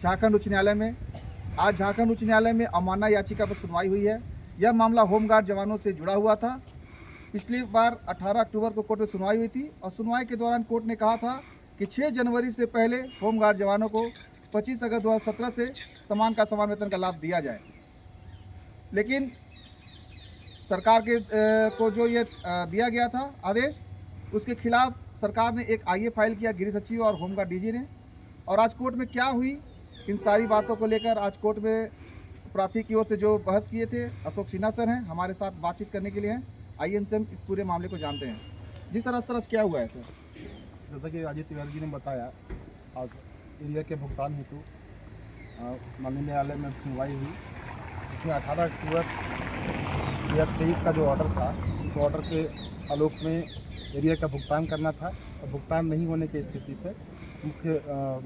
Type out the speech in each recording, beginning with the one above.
झारखंड उच्च न्यायालय में। आज झारखंड उच्च न्यायालय में अवमानना याचिका पर सुनवाई हुई है। यह मामला होमगार्ड जवानों से जुड़ा हुआ था। पिछली बार 18 अक्टूबर को कोर्ट में सुनवाई हुई थी और सुनवाई के दौरान कोर्ट ने कहा था कि 6 जनवरी से पहले होमगार्ड जवानों को 25 अगस्त 2017 से समान का समान वेतन का लाभ दिया जाए। लेकिन सरकार के को जो ये दिया गया था आदेश, उसके खिलाफ सरकार ने एक आईए फाइल किया, गृह सचिव और होमगार्ड डीजी ने। और आज कोर्ट में क्या हुई, इन सारी बातों को लेकर आज कोर्ट में अपराधी की ओर से जो बहस किए थे अशोक सिन्हा सर हैं, हमारे साथ बातचीत करने के लिए हैं। आइए इनसे हम इस पूरे मामले को जानते हैं। जी सर, सर क्या हुआ है सर? जैसा कि राजीव तिवारी जी ने बताया, आज एरियर के भुगतान हेतु माननीय न्यायालय में सुनवाई हुई, जिसमें 18 अक्टूबर 2023 का जो ऑर्डर था, इस ऑर्डर के आलोक में एरियर का भुगतान करना था और भुगतान नहीं होने की स्थिति पर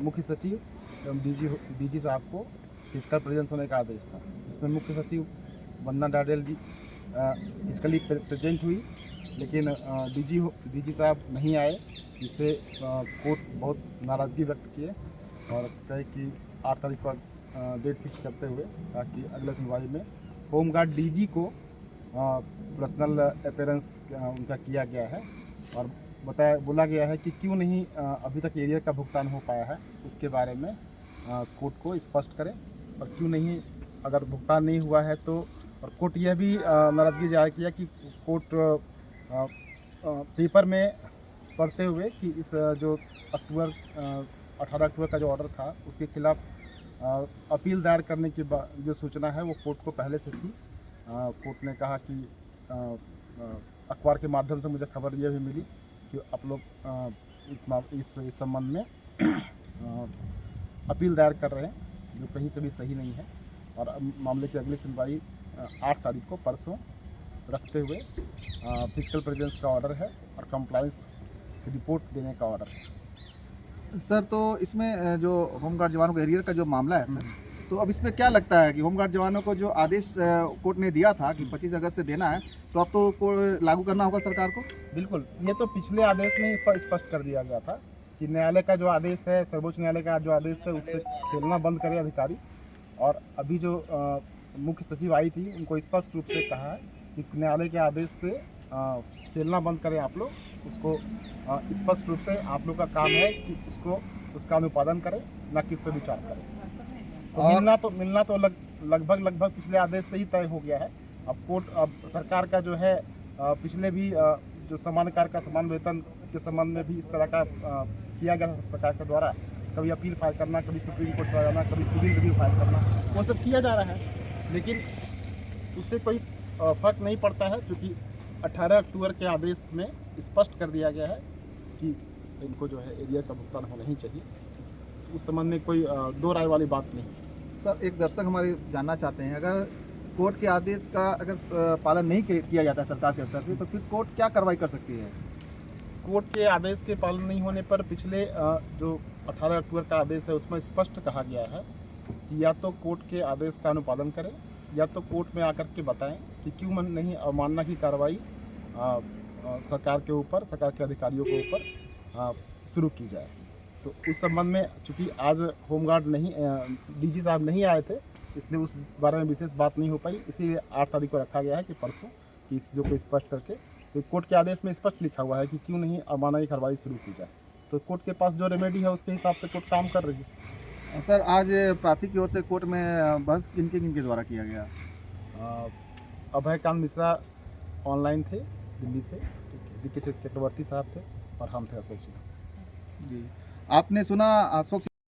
मुख्य सचिव एवं डीजी साहब को फिजिकल प्रेजेंस होने का आदेश था। इसमें मुख्य सचिव वंदना डाडेल जी फिजिकली प्रेजेंट हुई, लेकिन डीजी साहब नहीं आए, जिससे कोर्ट बहुत नाराज़गी व्यक्त किए और कहे कि 8 तारीख को डेट फिक्स करते हुए, ताकि अगले सुनवाई में होमगार्ड डीजी को पर्सनल अपीयरेंस उनका किया गया है और बोला गया है कि क्यों नहीं अभी तक एरियर का भुगतान हो पाया है, उसके बारे में कोर्ट को स्पष्ट करें और क्यों नहीं, अगर भुगतान नहीं हुआ है तो। और कोर्ट यह भी नाराज़गी जाहिर किया कि कोर्ट पेपर में पढ़ते हुए कि इस जो 18 अक्टूबर का जो ऑर्डर था, उसके खिलाफ अपील दायर करने की जो सूचना है वो कोर्ट को पहले से थी। कोर्ट ने कहा कि अखबार के माध्यम से मुझे खबर यह भी मिली कि आप लोग इस संबंध में अपील दायर कर रहे हैं, जो कहीं से भी सही नहीं है। और मामले की अगली सुनवाई 8 तारीख को परसों रखते हुए फिजिकल प्रेजेंस का ऑर्डर है और कंप्लायंस की रिपोर्ट देने का ऑर्डर है। सर, तो इसमें जो होमगार्ड जवानों को एरियर का जो मामला है सर, तो अब इसमें क्या लगता है कि होमगार्ड जवानों को जो आदेश कोर्ट ने दिया था कि 25 अगस्त से देना है, तो अब तो लागू करना होगा सरकार को? बिल्कुल, ये तो पिछले आदेश में ही स्पष्ट कर दिया गया था कि न्यायालय का जो आदेश है, सर्वोच्च न्यायालय का जो आदेश है, उससे खेलना बंद करे अधिकारी। और अभी जो मुख्य सचिव आई थी, उनको स्पष्ट रूप से कहा है कि न्यायालय के आदेश से खेलना बंद करें आप लोग, उसको स्पष्ट रूप से आप लोग का काम है कि उसका अनुपालन करें, न कि उस पर विचार करें। तो मिलना तो लगभग पिछले आदेश से ही तय हो गया है। अब सरकार का जो है पिछले भी जो समान कार्य का समान वेतन के संबंध में भी इस तरह का किया गया सरकार के द्वारा, कभी अपील फाइल करना, कभी सुप्रीम कोर्ट चला जाना, कभी सिविल रिव्यू फाइल करना, वो सब किया जा रहा है, लेकिन उससे कोई फर्क नहीं पड़ता है, क्योंकि 18 अक्टूबर के आदेश में स्पष्ट कर दिया गया है कि इनको जो है एरियर का भुगतान होना ही चाहिए। उस संबंध में कोई दो राय वाली बात नहीं। सर, एक दर्शक हमारे जानना चाहते हैं, अगर कोर्ट के आदेश का अगर पालन नहीं किया जाता है सरकार के स्तर से, तो फिर कोर्ट क्या कार्रवाई कर सकती है? कोर्ट के आदेश के पालन नहीं होने पर पिछले जो 18 अक्टूबर का आदेश है, उसमें स्पष्ट कहा गया है कि या तो कोर्ट के आदेश का अनुपालन करें, या तो कोर्ट में आकर के बताएं कि क्यों नहीं अवमानना की कार्रवाई सरकार के ऊपर, सरकार के अधिकारियों के ऊपर शुरू की जाए। तो उस संबंध में चूँकि आज होमगार्ड नहीं, डीजी साहब नहीं आए थे, इसलिए उस बारे में विशेष बात नहीं हो पाई। इसीलिए 8 तारीख को रखा गया है कि परसों की इस चीज़ों को स्पष्ट करके, तो कोर्ट के आदेश में स्पष्ट लिखा हुआ है कि क्यों नहीं अवमानना की कार्रवाई शुरू की जाए। तो कोर्ट के पास जो रेमेडी है, उसके हिसाब से कोर्ट काम कर रही है। सर, आज प्रार्थी की ओर से कोर्ट में बहस किन के द्वारा किया गया? अभयकांत मिश्रा ऑनलाइन थे दिल्ली से, DK चक्रवर्ती साहब थे और हम थे अशोक सिन्हा। जी, आपने सुना अशोक